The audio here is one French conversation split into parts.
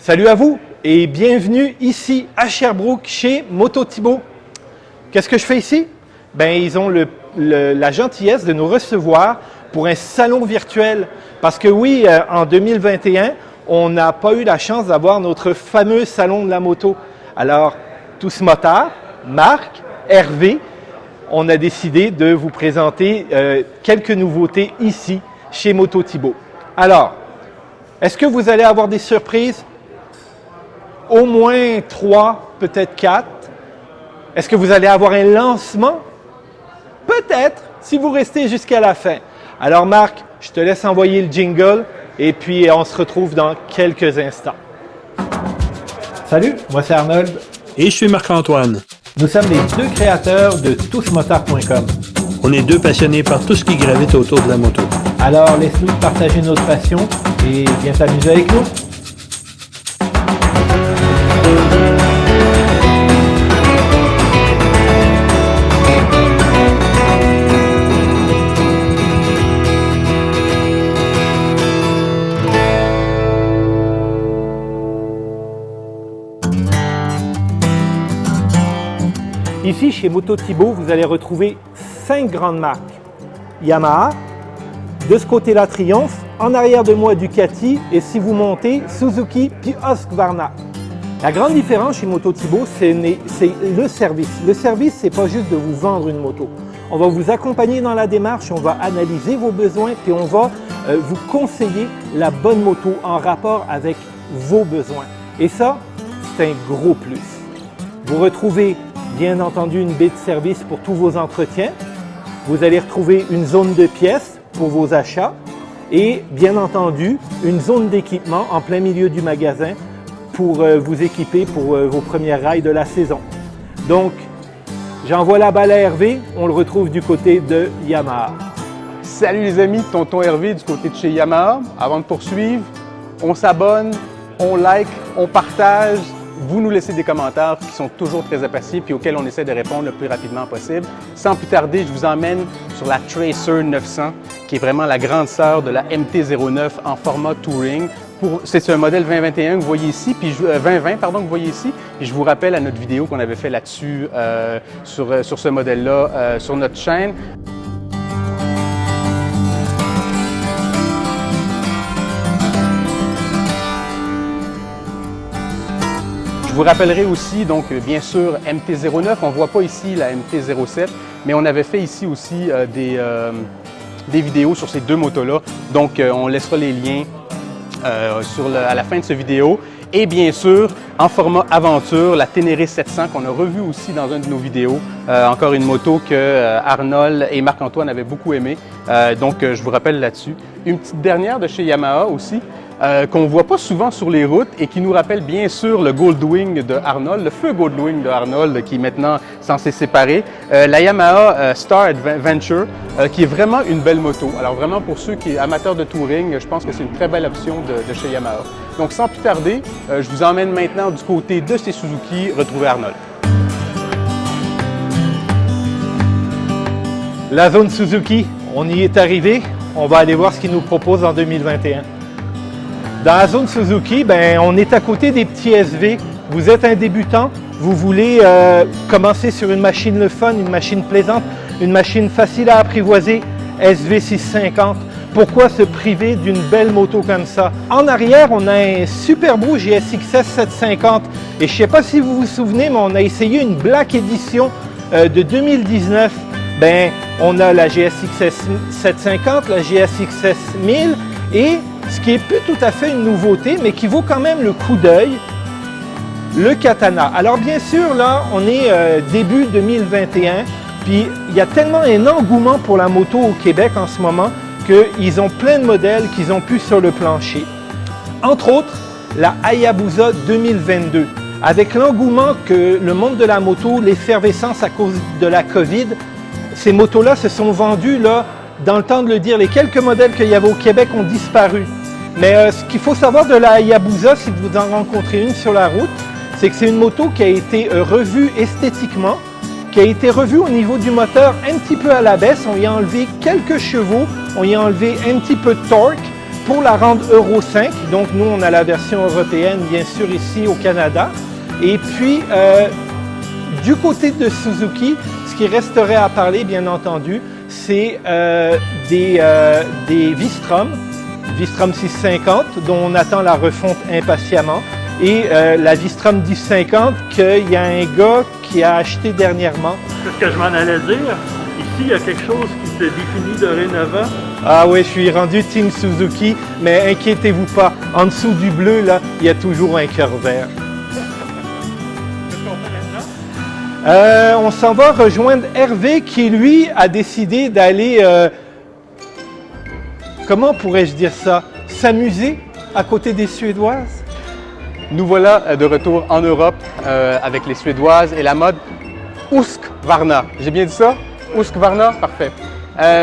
Salut à vous et bienvenue ici à Sherbrooke chez Moto Thibault. Qu'est-ce que je fais ici? Ils ont la gentillesse de nous recevoir pour un salon virtuel. Parce que oui, en 2021, on n'a pas eu la chance d'avoir notre fameux salon de la moto. Alors, Tous Motard, Marc, Hervé, on a décidé de vous présenter quelques nouveautés ici chez Moto Thibault. Alors, est-ce que vous allez avoir des surprises? Au moins 3, peut-être 4. Est-ce que vous allez avoir un lancement? Peut-être, si vous restez jusqu'à la fin. Alors Marc, je te laisse envoyer le jingle et puis on se retrouve dans quelques instants. Salut, moi c'est Arnold. Et je suis Marc-Antoine. Nous sommes les deux créateurs de tousmotard.com. On est deux passionnés par tout ce qui gravite autour de la moto. Alors laisse-nous partager notre passion et viens t'amuser avec nous. Ici, chez Moto Thibault, vous allez retrouver 5 grandes marques. Yamaha, de ce côté-là Triumph, en arrière de moi Ducati et si vous montez, Suzuki puis Husqvarna. La grande différence chez Moto Thibault, c'est le service. Le service, c'est pas juste de vous vendre une moto. On va vous accompagner dans la démarche, on va analyser vos besoins puis on va vous conseiller la bonne moto en rapport avec vos besoins. Et ça, c'est un gros plus. Vous retrouvez bien entendu une baie de service pour tous vos entretiens. Vous allez retrouver une zone de pièces pour vos achats et bien entendu une zone d'équipement en plein milieu du magasin pour vous équiper pour vos premières rails de la saison. Donc, j'envoie la balle à Hervé, on le retrouve du côté de Yamaha. Salut les amis, tonton Hervé du côté de chez Yamaha. Avant de poursuivre, on s'abonne, on like, on partage. Vous nous laissez des commentaires qui sont toujours très appréciés puis auxquels on essaie de répondre le plus rapidement possible. Sans plus tarder, je vous emmène sur la Tracer 900 qui est vraiment la grande sœur de la MT-09 en format Touring. C'est un modèle 2021 que vous voyez ici, puis 2020 pardon que vous voyez ici. Et je vous rappelle à notre vidéo qu'on avait fait là-dessus sur ce modèle-là sur notre chaîne. Je vous rappellerai aussi, donc bien sûr, MT-09, on ne voit pas ici la MT-07, mais on avait fait ici aussi des vidéos sur ces deux motos-là. Donc, on laissera les liens à la fin de cette vidéo. Et bien sûr, en format aventure, la Ténéré 700 qu'on a revue aussi dans une de nos vidéos. Encore une moto que Arnold et Marc-Antoine avaient beaucoup aimé. Donc, je vous rappelle là-dessus. Une petite dernière de chez Yamaha aussi. Qu'on ne voit pas souvent sur les routes et qui nous rappelle bien sûr le Goldwing de Arnold, le feu Goldwing de Arnold qui est maintenant censé séparer. La Yamaha Star Adventure qui est vraiment une belle moto. Alors vraiment pour ceux qui sont amateurs de touring, je pense que c'est une très belle option de chez Yamaha. Donc sans plus tarder, je vous emmène maintenant du côté de chez Suzuki retrouver Arnold. La zone Suzuki, on y est arrivé. On va aller voir ce qu'ils nous proposent en 2021. Dans la zone Suzuki, on est à côté des petits SV. Vous êtes un débutant, vous voulez commencer sur une machine le fun, une machine plaisante, une machine facile à apprivoiser, SV 650. Pourquoi se priver d'une belle moto comme ça? En arrière, on a un Superbro GSX-S 750. Et je ne sais pas si vous vous souvenez, mais on a essayé une Black Edition de 2019. On a la GSX-S 750, la GSX-S 1000 et ce qui n'est plus tout à fait une nouveauté, mais qui vaut quand même le coup d'œil, le Katana. Alors bien sûr, là, on est début 2021, puis il y a tellement un engouement pour la moto au Québec en ce moment qu'ils ont plein de modèles qu'ils ont pu sur le plancher. Entre autres, la Hayabusa 2022. Avec l'engouement que le monde de la moto, l'effervescence à cause de la COVID, ces motos-là se sont vendues là, dans le temps de le dire, les quelques modèles qu'il y avait au Québec ont disparu. Mais ce qu'il faut savoir de la Hayabusa, si vous en rencontrez une sur la route, c'est que c'est une moto qui a été revue esthétiquement, qui a été revue au niveau du moteur un petit peu à la baisse. On y a enlevé quelques chevaux, on y a enlevé un petit peu de torque, pour la rendre Euro 5, donc nous on a la version européenne bien sûr ici au Canada. Et puis du côté de Suzuki, ce qui resterait à parler bien entendu, c'est des V-Strom 650 dont on attend la refonte impatiemment. Et la V-Strom 1050 qu'il y a un gars qui a acheté dernièrement. C'est ce que je m'en allais dire. Ici, il y a quelque chose qui se définit dorénavant. Ah oui, je suis rendu Team Suzuki, mais inquiétez-vous pas, en dessous du bleu, là, il y a toujours un cœur vert. Qu'est-ce qu'on fait maintenant? On s'en va rejoindre Hervé qui, lui, a décidé d'aller, comment pourrais-je dire ça, s'amuser à côté des Suédoises. Nous voilà de retour en Europe avec les Suédoises et la mode Husqvarna. J'ai bien dit ça? Husqvarna? Parfait.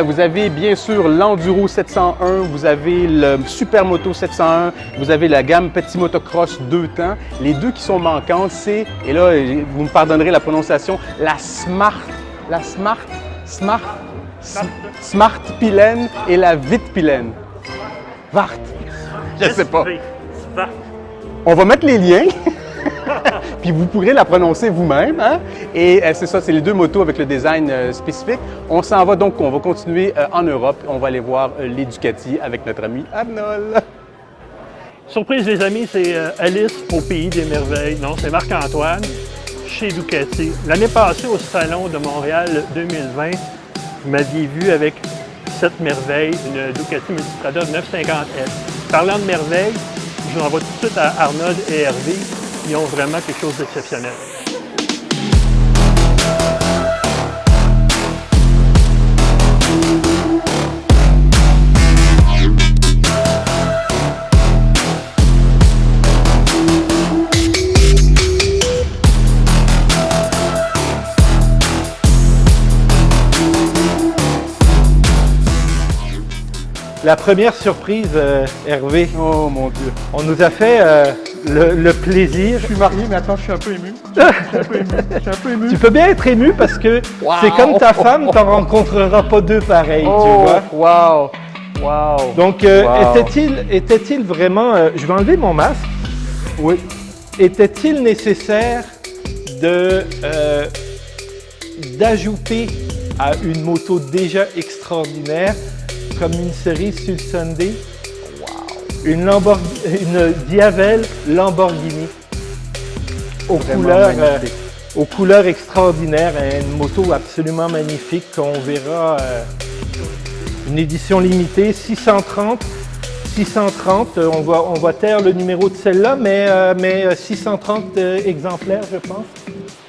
Vous avez bien sûr l'Enduro 701, vous avez le Supermoto 701, vous avez la gamme Petit Motocross 2 temps. Les deux qui sont manquantes, c'est, et là vous me pardonnerez la prononciation, la Smart Pilen et la Vite Pilen. Vart. Je sais pas. On va mettre les liens, puis vous pourrez la prononcer vous-même. Hein? Et c'est ça, c'est les deux motos avec le design spécifique. On s'en va donc, on va continuer en Europe. On va aller voir les Ducati avec notre ami Arnold. Surprise les amis, c'est Alice au Pays des Merveilles. Non, c'est Marc-Antoine chez Ducati. L'année passée au Salon de Montréal 2020, vous m'aviez vu avec cette merveille, une Ducati Multistrada 950S. Parlant de merveille, je vous envoie tout de suite à Arnold et Hervé. Ils ont vraiment quelque chose d'exceptionnel. La première surprise, Hervé, Oh mon Dieu. on nous a fait le plaisir. Je suis marié, mais attends, je suis un peu ému. Je suis un peu ému. Tu peux bien être ému parce que c'est comme ta femme, tu n'en rencontreras pas deux pareils, tu vois. Wow! Wow! Donc, Wow. était-il vraiment... je vais enlever mon masque. Oui. Était-il nécessaire d'ajouter à une moto déjà extraordinaire comme une série sur Sunday, une Diavel Lamborghini aux couleurs extraordinaires, une moto absolument magnifique qu'on verra, une édition limitée 630, on va taire le numéro de celle-là, mais 630 exemplaires je pense.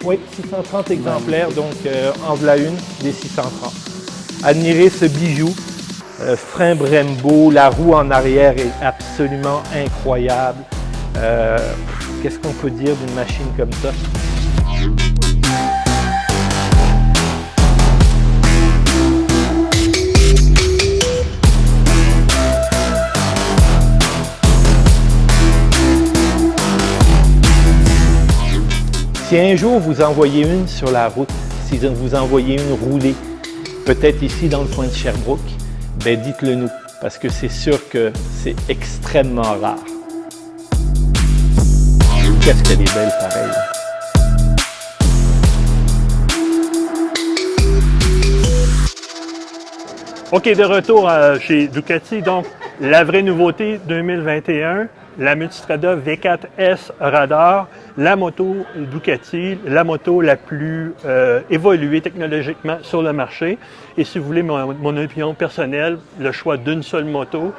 Oui, 630 exemplaires, donc en voilà une des 630. Admirez ce bijou. Frein Brembo, la roue en arrière est absolument incroyable. Qu'est-ce qu'on peut dire d'une machine comme ça? Si un jour vous envoyez une sur la route, si vous envoyez une roulée, peut-être ici dans le coin de Sherbrooke, ben dites-le nous, parce que c'est sûr que c'est extrêmement rare. Qu'est-ce qu'elle est belle pareil. OK, de retour chez Ducati. Donc, la vraie nouveauté 2021, la Multistrada V4S Radar, la moto Ducati, la moto la plus évoluée technologiquement sur le marché. Et si vous voulez mon opinion personnelle, le choix d'une seule moto,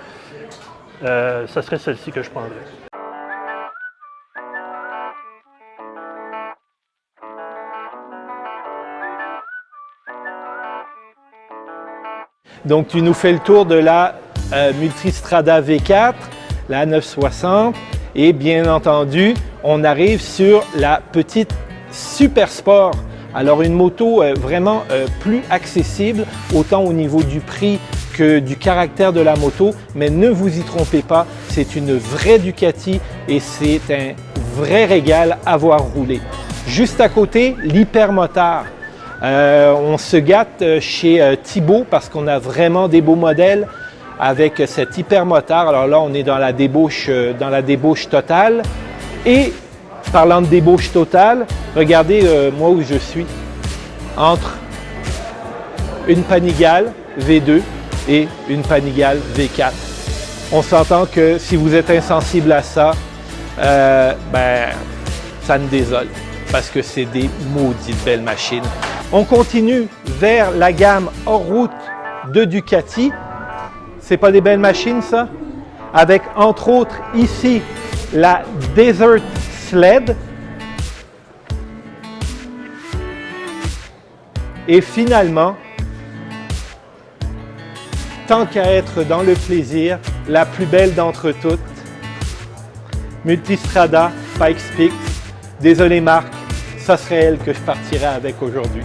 ça serait celle-ci que je prendrais. Donc, tu nous fais le tour de la Multistrada V4, la 960, et bien entendu, on arrive sur la petite Super Sport. Alors, une moto vraiment plus accessible, autant au niveau du prix que du caractère de la moto, mais ne vous y trompez pas, c'est une vraie Ducati et c'est un vrai régal à voir rouler. Juste à côté, l'Hypermotard. On se gâte chez Thibaut parce qu'on a vraiment des beaux modèles. avec cet hypermotard. Alors là, on est dans la débauche totale. Et parlant de débauche totale, regardez moi où je suis, entre une Panigale V2 et une Panigale V4. On s'entend que si vous êtes insensible à ça, ça me désole parce que c'est des maudites belles machines. On continue vers la gamme hors route de Ducati. C'est pas des belles machines, ça? Avec entre autres ici la Desert Sled. Et finalement, tant qu'à être dans le plaisir, la plus belle d'entre toutes, Multistrada Pikes Peak. Désolé Marc, ça serait elle que je partirais avec aujourd'hui.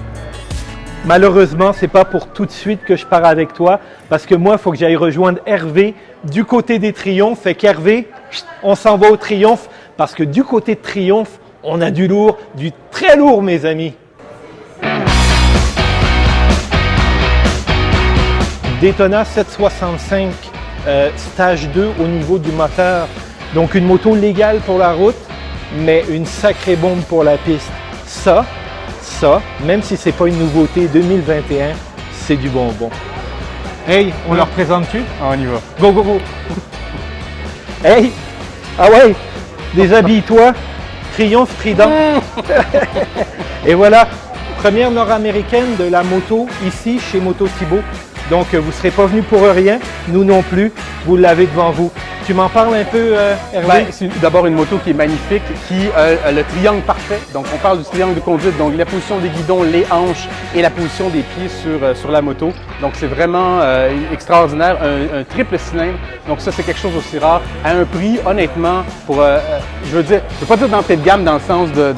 Malheureusement, ce n'est pas pour tout de suite que je pars avec toi, parce que moi, il faut que j'aille rejoindre Hervé du côté des Triomphes. Fait qu'Hervé, on s'en va au Triomphe, parce que du côté de Triomphe, on a du lourd, du très lourd, mes amis. Daytona 765 Stage 2 au niveau du moteur. Donc une moto légale pour la route, mais une sacrée bombe pour la piste. Ça, même si c'est pas une nouveauté 2021, c'est du bonbon. Hey, on leur présente-tu? On y va. Go, go, go! Hey! Ah ouais! Déshabille-toi! Triomphe Trident! Et voilà, première nord-américaine de la moto ici chez Moto Thibaut. Donc vous ne serez pas venus pour rien, nous non plus, vous l'avez devant vous. Tu m'en parles un peu, Hervé? C'est d'abord une moto qui est magnifique, qui a le triangle parfait. Donc on parle du triangle de conduite, donc la position des guidons, les hanches et la position des pieds sur la moto. Donc c'est vraiment extraordinaire, un triple cylindre. Donc ça c'est quelque chose aussi rare, à un prix honnêtement, je veux pas dire d'entrée de gamme dans le sens de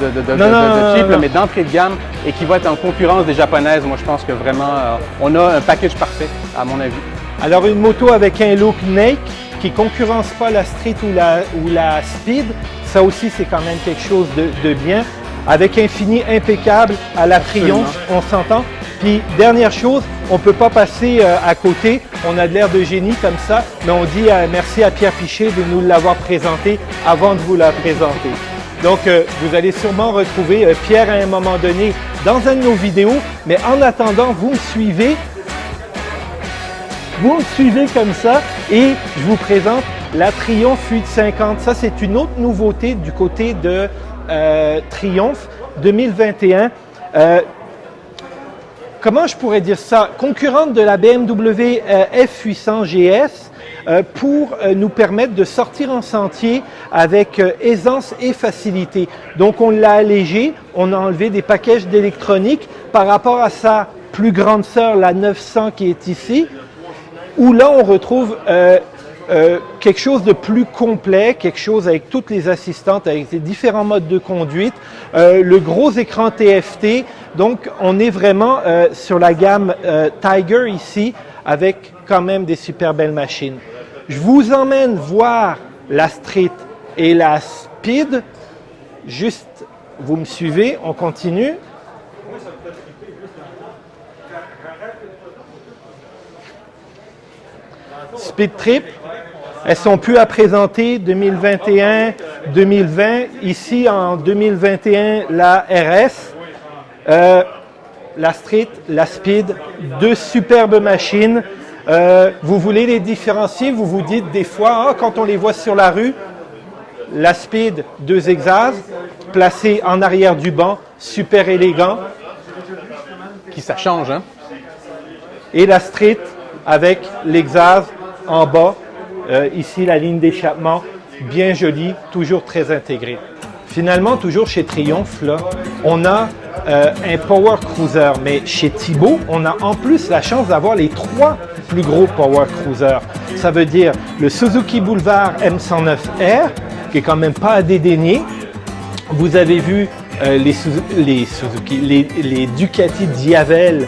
cheap, mais d'entrée de gamme et qui va être en concurrence des japonaises. Moi je pense que vraiment on a un package parfait à mon avis. Alors une moto avec un look naked, qui ne concurrence pas la street ou la speed, ça aussi c'est quand même quelque chose de bien. Avec un fini impeccable à la Triomphe, on s'entend. Puis dernière chose, on ne peut pas passer à côté, on a de l'air de génie comme ça, mais on dit merci à Pierre Pichet de nous l'avoir présenté avant de vous la présenter. Donc vous allez sûrement retrouver Pierre à un moment donné dans une de nos vidéos, mais en attendant, vous me suivez. Vous me suivez comme ça et je vous présente la Triumph 850. Ça, c'est une autre nouveauté du côté de Triumph 2021. Comment je pourrais dire ça? Concurrente de la BMW F800 GS pour nous permettre de sortir en sentier avec aisance et facilité. Donc, on l'a allégé, on a enlevé des packages d'électronique par rapport à sa plus grande sœur, la 900 qui est ici, où là, on retrouve quelque chose de plus complet, quelque chose avec toutes les assistantes, avec les différents modes de conduite, le gros écran TFT. Donc, on est vraiment sur la gamme Tiger ici, avec quand même des super belles machines. Je vous emmène voir la Street et la Speed. Juste, vous me suivez, on continue. Speed Trip, elles sont plus à présenter 2021, 2020. Ici, en 2021, la RS, la Street, la Speed, deux superbes machines. Vous voulez les différencier, vous vous dites des fois, quand on les voit sur la rue, la Speed, deux exhausts, placés en arrière du banc, super élégant. Qui ça change, hein? Et la Street avec l'exhaust en bas, ici la ligne d'échappement, bien jolie, toujours très intégrée. Finalement, toujours chez Triumph, là, on a un Power Cruiser, mais chez Thibaut, on a en plus la chance d'avoir les trois plus gros Power Cruiser. Ça veut dire le Suzuki Boulevard M109R, qui est quand même pas à dédaigner. Vous avez vu les Ducati Diavel,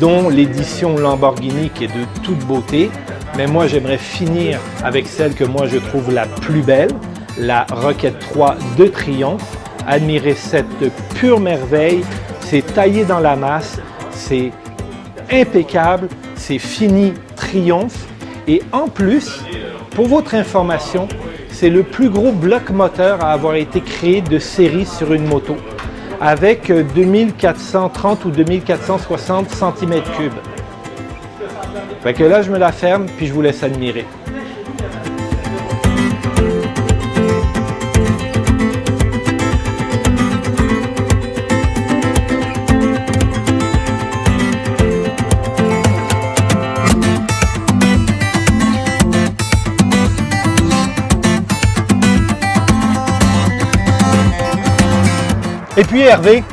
dont l'édition Lamborghini qui est de toute beauté. Mais moi, j'aimerais finir avec celle que moi je trouve la plus belle, la Rocket 3 de Triumph. Admirez cette pure merveille. C'est taillé dans la masse, c'est impeccable, c'est fini Triumph. Et en plus, pour votre information, c'est le plus gros bloc moteur à avoir été créé de série sur une moto, avec 2430 ou 2460 cm3. Fait que là, je me la ferme, puis je vous laisse admirer. Et puis Hervé,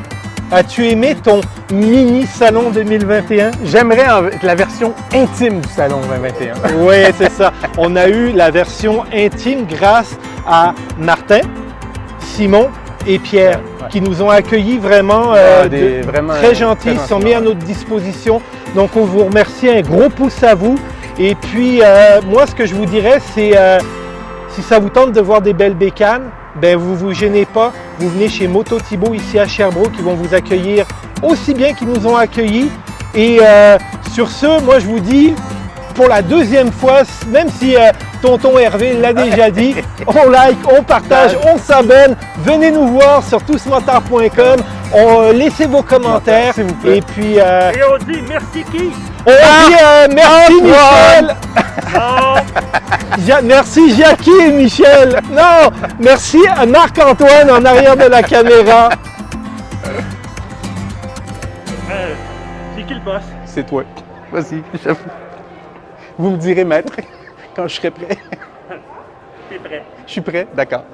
as-tu aimé ton mini salon 2021? J'aimerais la version intime du salon 2021. Oui, c'est ça. On a eu la version intime grâce à Martin, Simon et Pierre, qui nous ont accueillis vraiment, vraiment très gentils, ils sont mis à notre disposition. Donc on vous remercie, un gros pouce à vous. Et puis moi, ce que je vous dirais, c'est si ça vous tente de voir des belles bécanes, ben vous vous gênez pas, vous venez chez Moto Thibaut ici à Sherbrooke, ils vont vous accueillir aussi bien qu'ils nous ont accueillis. Et sur ce, moi je vous dis, pour la deuxième fois, même si tonton Hervé l'a déjà dit, on like, on partage, on s'abonne, venez nous voir sur tousmotard.com, laissez vos commentaires s'il vous plaît. et puis Et on dit merci qui? on dit merci Michel. Merci Jackie et Michel. Non, merci à Marc-Antoine en arrière de la caméra. C'est qui le boss? C'est toi. Vas-y, chef. Vous me direz, maître, quand je serai prêt. T'es prêt? Je suis prêt? D'accord.